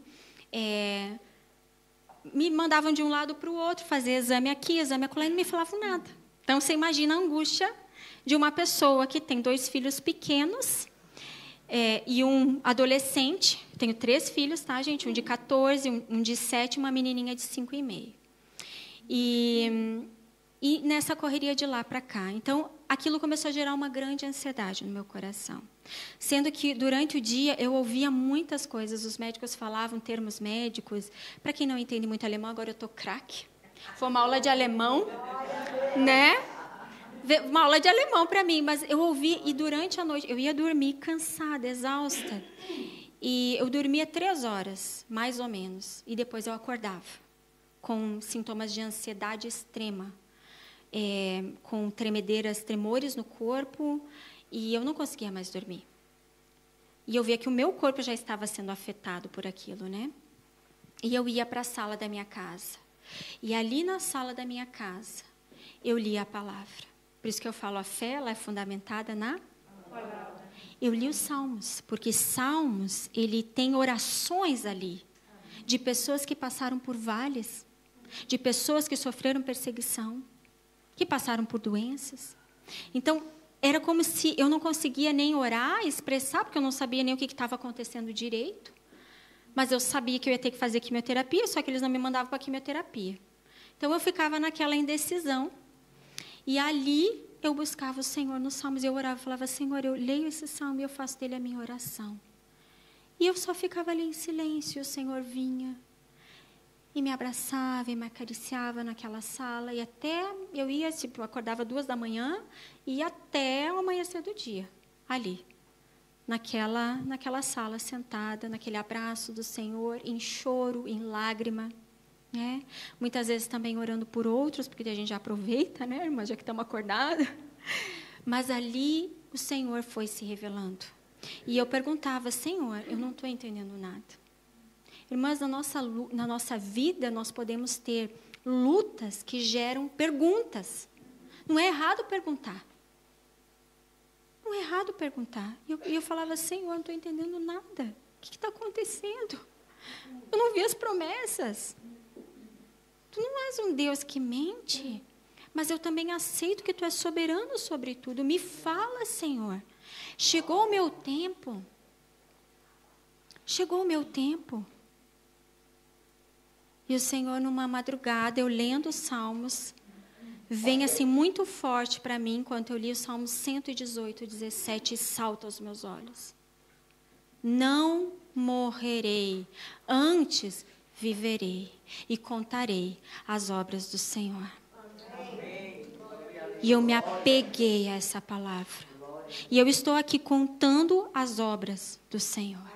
Me mandavam de um lado para o outro, fazer exame aqui, exame acolá, e não me falavam nada. Então, você imagina a angústia de uma pessoa que tem 2 filhos pequenos e um adolescente. Tenho 3 filhos, tá, gente? Um de 14, um de 7 e uma menininha de 5,5. E nessa correria de lá para cá. Então, aquilo começou a gerar uma grande ansiedade no meu coração. Sendo que, durante o dia, eu ouvia muitas coisas. Os médicos falavam termos médicos. Para quem não entende muito alemão, agora eu estou craque. Foi uma aula de alemão, né? Uma aula de alemão para mim. Mas eu ouvi, e durante a noite, eu ia dormir cansada, exausta. E eu dormia 3 horas, mais ou menos. E depois eu acordava com sintomas de ansiedade extrema. Com tremedeiras, tremores no corpo, e eu não conseguia mais dormir. E eu via que o meu corpo já estava sendo afetado por aquilo, né? E eu ia para a sala da minha casa. E ali na sala da minha casa, eu lia a palavra. Por isso que eu falo, a fé, ela é fundamentada na palavra. Eu li os Salmos, porque Salmos, ele tem orações ali, de pessoas que passaram por vales, de pessoas que sofreram perseguição, que passaram por doenças. Então, era como se eu não conseguia nem orar, expressar, porque eu não sabia nem o que estava acontecendo direito. Mas eu sabia que eu ia ter que fazer quimioterapia, só que eles não me mandavam para quimioterapia. Então, eu ficava naquela indecisão. E ali, eu buscava o Senhor nos Salmos. Eu orava e falava, Senhor, eu leio esse Salmo e eu faço dele a minha oração. E eu só ficava ali em silêncio, e o Senhor vinha e me abraçava e me acariciava naquela sala, e até eu ia, tipo, acordava 2 da manhã, e ia até o amanhecer do dia, ali, naquela sala, sentada, naquele abraço do Senhor, em choro, em lágrima, né? Muitas vezes também orando por outros, porque a gente já aproveita, né, irmã, já que estamos acordadas. Mas ali o Senhor foi se revelando. E eu perguntava, Senhor, eu não estou entendendo nada. Irmãs, na nossa vida, nós podemos ter lutas que geram perguntas. Não é errado perguntar. Não é errado perguntar. E eu falava, Senhor, eu não estou entendendo nada. O que está acontecendo? Eu não vi as promessas. Tu não és um Deus que mente, mas eu também aceito que Tu és soberano sobre tudo. Me fala, Senhor. Chegou o meu tempo. Chegou o meu tempo. E o Senhor, numa madrugada, eu lendo os Salmos, vem assim muito forte para mim, enquanto eu li o Salmo 118, 17, e salta aos meus olhos. Não morrerei, antes viverei e contarei as obras do Senhor. E eu me apeguei a essa palavra. E eu estou aqui contando as obras do Senhor.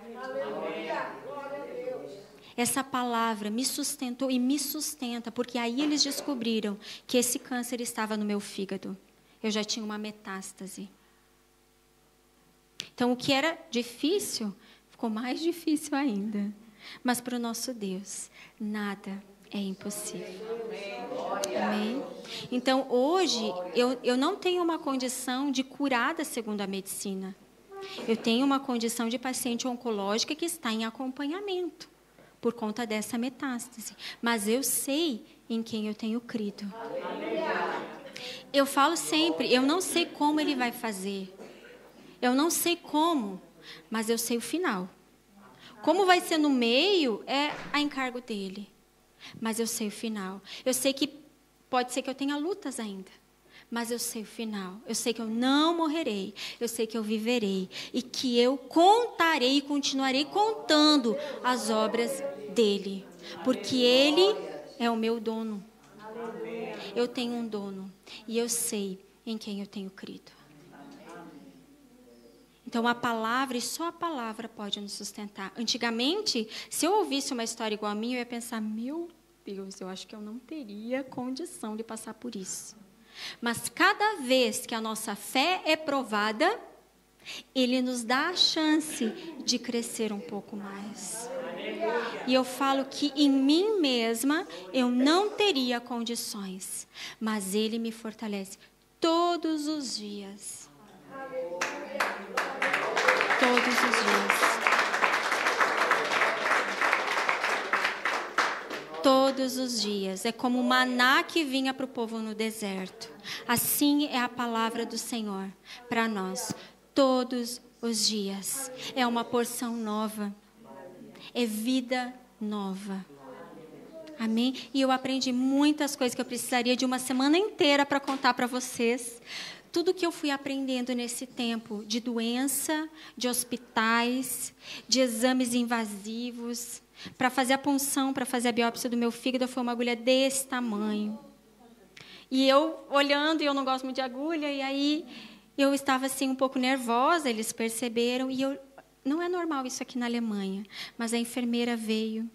Essa palavra me sustentou e me sustenta, porque aí eles descobriram que esse câncer estava no meu fígado. Eu já tinha uma metástase. Então, o que era difícil, ficou mais difícil ainda. Mas para o nosso Deus, nada é impossível. Amém? Então, hoje, eu não tenho uma condição de curada segundo a medicina. Eu tenho uma condição de paciente oncológica que está em acompanhamento por conta dessa metástase. Mas eu sei em quem eu tenho crido. Eu falo sempre, eu não sei como Ele vai fazer. Eu não sei como, mas eu sei o final. Como vai ser no meio, é a encargo dele. Mas eu sei o final. Eu sei que pode ser que eu tenha lutas ainda. Mas eu sei o final. Eu sei que eu não morrerei. Eu sei que eu viverei. E que eu contarei e continuarei contando as obras dele. Porque ele é o meu dono. Eu tenho um dono. E eu sei em quem eu tenho crido. Então, a palavra, e só a palavra pode nos sustentar. Antigamente, se eu ouvisse uma história igual a minha, eu ia pensar, meu Deus, eu acho que eu não teria condição de passar por isso. Mas cada vez que a nossa fé é provada, Ele nos dá a chance de crescer um pouco mais. E eu falo que em mim mesma eu não teria condições, mas Ele me fortalece todos os dias. Todos os dias. Todos os dias. É como o maná que vinha para o povo no deserto. Assim é a palavra do Senhor para nós. Todos os dias. É uma porção nova. É vida nova. Amém? E eu aprendi muitas coisas que eu precisaria de uma semana inteira para contar para vocês. Tudo que eu fui aprendendo nesse tempo de doença, de hospitais, de exames invasivos, para fazer a punção, para fazer a biópsia do meu fígado, foi uma agulha desse tamanho. E eu olhando, e eu não gosto muito de agulha, e aí eu estava assim um pouco nervosa, eles perceberam, e eu, não é normal isso aqui na Alemanha, mas a enfermeira veio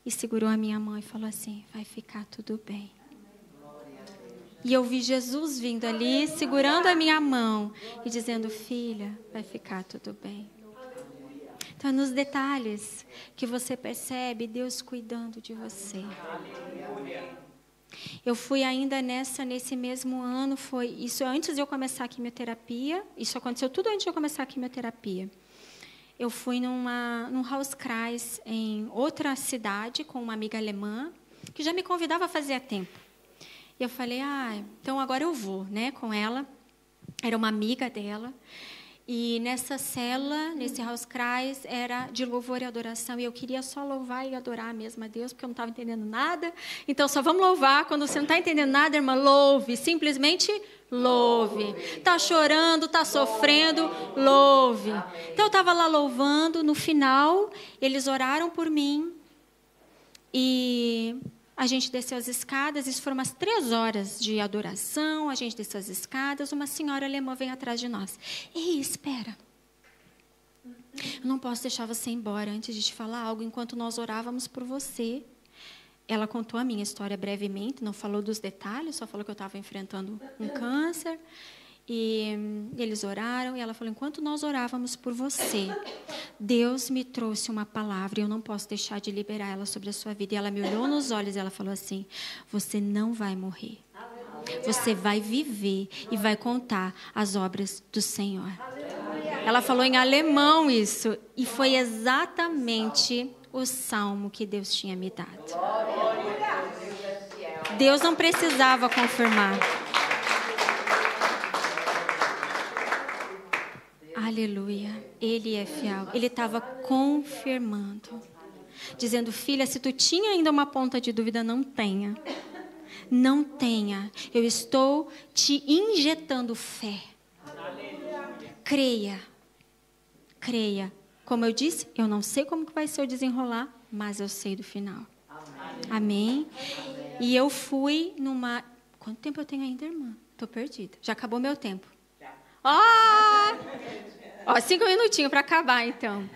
e segurou a minha mão e falou assim, vai ficar tudo bem. E eu vi Jesus vindo ali, segurando a minha mão e dizendo, filha, vai ficar tudo bem. Então, nos detalhes que você percebe Deus cuidando de você. Eu fui ainda nesse mesmo ano, foi isso antes de eu começar a quimioterapia, isso aconteceu tudo antes de eu começar a quimioterapia. Eu fui num Hauskreis em outra cidade com uma amiga alemã, que já me convidava fazia tempo. E eu falei, então agora eu vou, né, com ela. Era uma amiga dela. E nessa cela, nesse Hauskreis, era de louvor e adoração. E eu queria só louvar e adorar mesmo a Deus, porque eu não estava entendendo nada. Então, só vamos louvar. Quando você não está entendendo nada, irmã, louve. Simplesmente louve. Está chorando, está sofrendo, louve. Então, eu estava lá louvando. No final, eles oraram por mim. E a gente desceu as escadas. Isso foram umas 3 horas de adoração. A gente desceu as escadas. Uma senhora alemã vem atrás de nós. Ei, espera. Eu não posso deixar você ir embora antes de te falar algo enquanto nós orávamos por você. Ela contou a minha história brevemente, não falou dos detalhes, só falou que eu estava enfrentando um câncer. E eles oraram, e ela falou, enquanto nós orávamos por você, Deus me trouxe uma palavra, e eu não posso deixar de liberar ela sobre a sua vida. E ela me olhou nos olhos, e ela falou assim, você não vai morrer. Você vai viver e vai contar as obras do Senhor. Ela falou em alemão isso, e foi exatamente o salmo que Deus tinha me dado. Deus não precisava confirmar. Aleluia, Ele é fiel. Ele estava confirmando, dizendo, filha, se tu tinha ainda uma ponta de dúvida, não tenha. Não tenha. Eu estou te injetando fé. Creia. Creia. Como eu disse, eu não sei como que vai ser o desenrolar, mas eu sei do final. Amém? E eu fui numa... Quanto tempo eu tenho ainda, irmã? Estou perdida. Já acabou meu tempo. Ó, 5 minutinhos para acabar, então.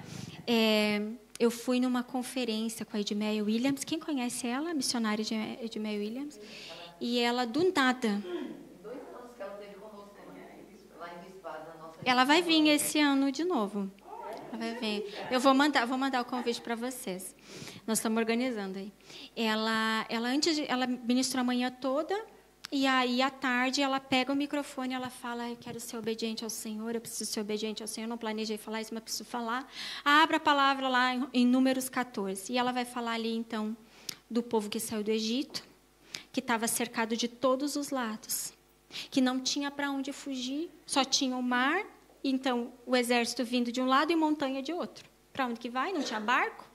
Eu fui numa conferência com a Edmeia Williams. Quem conhece ela? A missionária de Edmeia Williams. E ela, do nada... 2 anos que ela esteve conosco lá em Bispada. Ela vai vir esse ano de novo. Ela vai vir. Eu vou mandar o convite para vocês. Nós estamos organizando aí. Ela ministrou a manhã toda... E aí, à tarde, ela pega o microfone e ela fala, eu quero ser obediente ao Senhor, eu preciso ser obediente ao Senhor, eu não planejei falar isso, mas preciso falar. Abra a palavra lá em Números 14. E ela vai falar ali, então, do povo que saiu do Egito, que estava cercado de todos os lados, que não tinha para onde fugir, só tinha o mar, então o exército vindo de um lado e montanha de outro. Para onde que vai? Não tinha barco?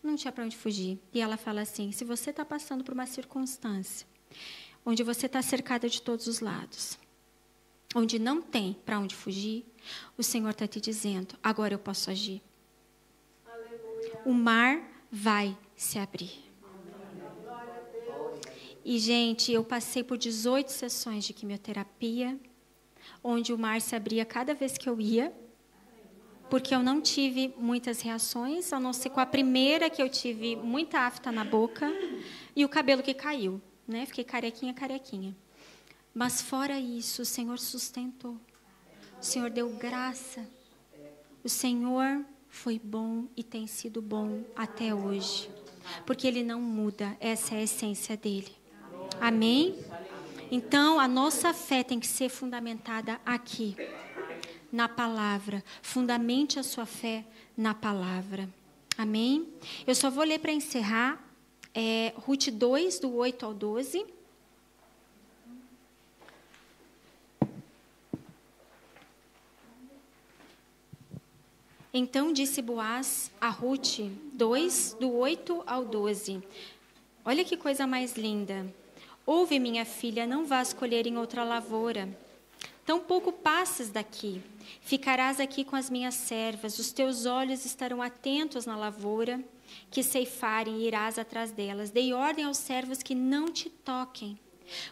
Não tinha para onde fugir. E ela fala assim, se você está passando por uma circunstância, onde você está cercada de todos os lados, onde não tem para onde fugir, o Senhor está te dizendo, agora eu posso agir. Aleluia. O mar vai se abrir. E, gente, eu passei por 18 sessões de quimioterapia, onde o mar se abria cada vez que eu ia, porque eu não tive muitas reações, a não ser com a primeira que eu tive muita afta na boca e o cabelo que caiu. Né? Fiquei carequinha. Mas fora isso, o Senhor sustentou. O Senhor deu graça. O Senhor foi bom e tem sido bom até hoje. Porque Ele não muda. Essa é a essência dEle. Amém? Então, a nossa fé tem que ser fundamentada aqui, na palavra. Fundamente a sua fé na palavra. Amém? Eu só vou ler para encerrar. Ruth 2, do 8 ao 12. Então disse Boaz a Ruth 2, do 8 ao 12. Olha que coisa mais linda. Ouve, minha filha, não vás colher em outra lavoura. Tampouco passes daqui. Ficarás aqui com as minhas servas. Os teus olhos estarão atentos na lavoura, que ceifarem e irás atrás delas. Dei ordem aos servos que não te toquem.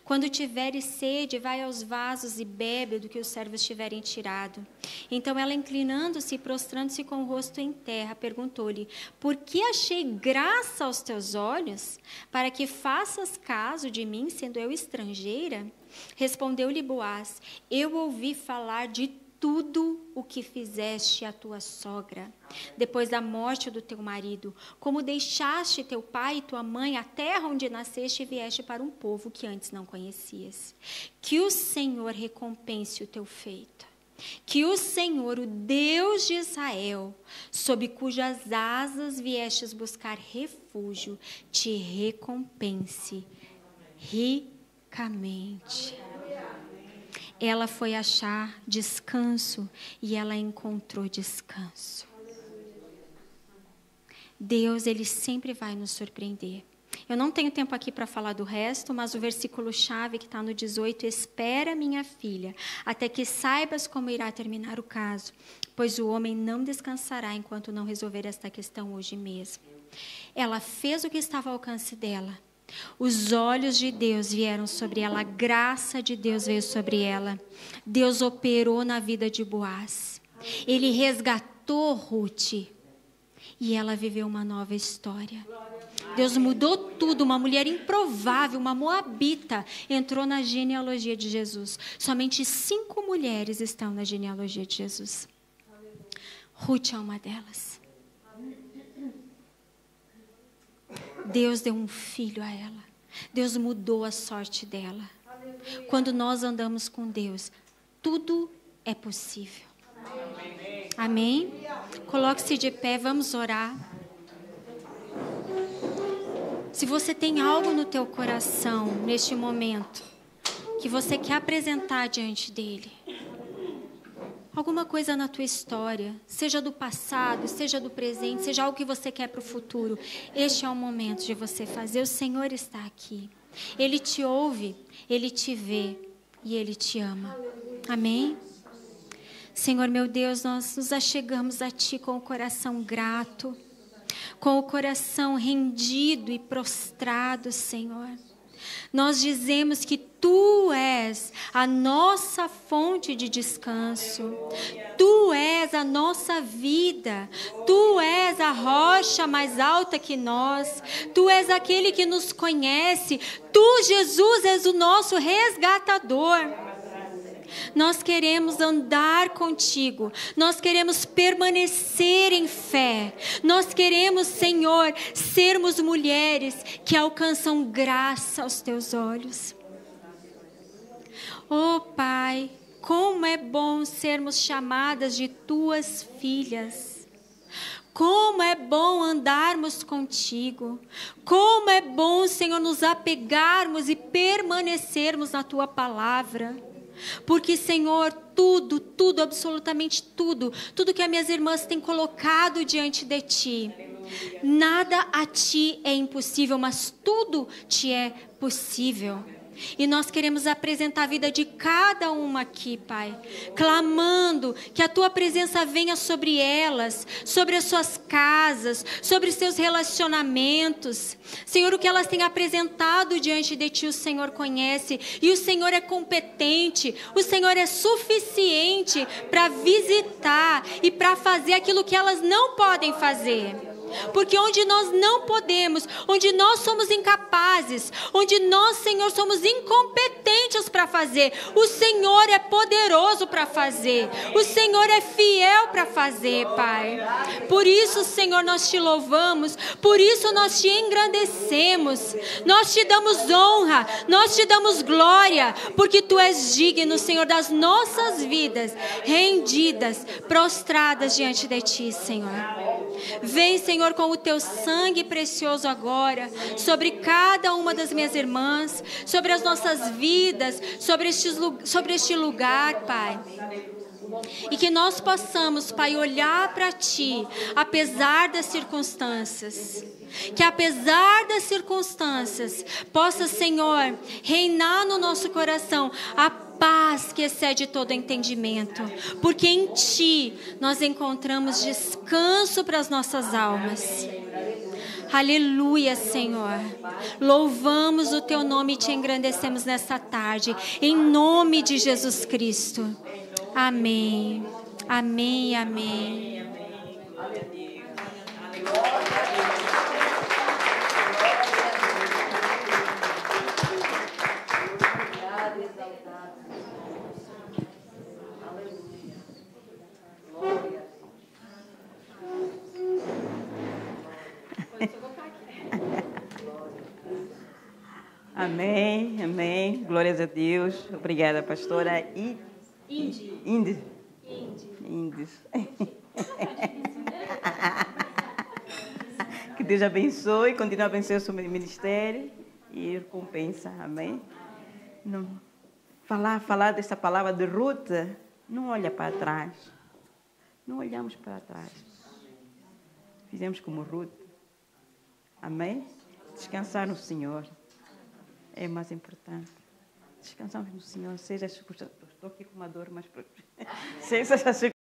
Quando tiveres sede, vai aos vasos e bebe do que os servos tiverem tirado. Então ela, inclinando-se e prostrando-se com o rosto em terra, perguntou-lhe, por que achei graça aos teus olhos, para que faças caso de mim, sendo eu estrangeira? Respondeu-lhe Boaz, eu ouvi falar de tudo o que fizeste à tua sogra, depois da morte do teu marido, como deixaste teu pai e tua mãe, a terra onde nasceste, e vieste para um povo que antes não conhecias. Que o Senhor recompense o teu feito. Que o Senhor, o Deus de Israel, sob cujas asas viestes buscar refúgio, te recompense ricamente. ela foi achar descanso e ela encontrou descanso. Deus, Ele sempre vai nos surpreender. Eu não tenho tempo aqui para falar do resto, mas o versículo-chave que está no 18, espera, minha filha, até que saibas como irá terminar o caso, pois o homem não descansará enquanto não resolver esta questão hoje mesmo. Ela fez o que estava ao alcance dela. Os olhos de Deus vieram sobre ela, a graça de Deus veio sobre ela. Deus operou na vida de Boaz. Ele resgatou Ruth e ela viveu uma nova história. Deus mudou tudo. Uma mulher improvável, uma moabita, entrou na genealogia de Jesus. Somente 5 mulheres estão na genealogia de Jesus. Ruth é uma delas. Deus deu um filho a ela. Deus mudou a sorte dela. Quando nós andamos com Deus, tudo é possível. Amém? Coloque-se de pé, vamos orar. Se você tem algo no teu coração, neste momento, que você quer apresentar diante dele, alguma coisa na tua história, seja do passado, seja do presente, seja algo que você quer para o futuro, este é o momento de você fazer. O Senhor está aqui. Ele te ouve, Ele te vê e Ele te ama. Amém? Senhor meu Deus, nós nos achegamos a Ti com o coração grato, com o coração rendido e prostrado, Senhor. Nós dizemos que Tu és a nossa fonte de descanso. Tu és a nossa vida. Tu és a rocha mais alta que nós. Tu és aquele que nos conhece. Tu, Jesus, és o nosso resgatador. Nós queremos andar contigo, nós queremos permanecer em fé, nós queremos, Senhor, sermos mulheres que alcançam graça aos teus olhos. Oh Pai, como é bom sermos chamadas de tuas filhas. Como é bom andarmos contigo. Como é bom, Senhor, nos apegarmos e permanecermos na tua palavra. Porque, Senhor, tudo, absolutamente tudo que as minhas irmãs têm colocado diante de Ti, nada a Ti é impossível, mas tudo Te é possível. E nós queremos apresentar a vida de cada uma aqui, Pai, clamando que a Tua presença venha sobre elas, sobre as suas casas, sobre os seus relacionamentos. Senhor, o que elas têm apresentado diante de Ti, o Senhor conhece, e o Senhor é competente, o Senhor é suficiente para visitar e para fazer aquilo que elas não podem fazer. Porque onde nós não podemos, onde nós somos incapazes, onde nós, Senhor, somos incompetentes para fazer, o Senhor é poderoso para fazer, o Senhor é fiel para fazer, Pai. Por isso, Senhor, nós Te louvamos, por isso nós Te engrandecemos, nós Te damos honra, nós Te damos glória, porque Tu és digno, Senhor, das nossas vidas, rendidas, prostradas diante de Ti, Senhor. Vem, Senhor, com o Teu sangue precioso agora, sobre cada uma das minhas irmãs, sobre as nossas vidas, sobre este lugar, Pai. E que nós possamos, Pai, olhar para Ti, apesar das circunstâncias. Que apesar das circunstâncias, possa, Senhor, reinar no nosso coração a paz que excede todo entendimento, porque em Ti nós encontramos descanso para as nossas almas. Aleluia, Senhor. Louvamos o Teu nome e Te engrandecemos nesta tarde, em nome de Jesus Cristo. Amém. Amém, amém. Amém, amém. Glórias a Deus. Obrigada, pastora. Indy. Que Deus abençoe, continue a abençoar o seu ministério e recompensa. Amém. Não. falar dessa palavra de Ruth, não olha para trás. Não olhamos para trás. Fizemos como Ruth. Amém? Descansar no Senhor é mais importante. Descansamos no Senhor, seja as circunstâncias. Estou aqui com uma dor, mas seja as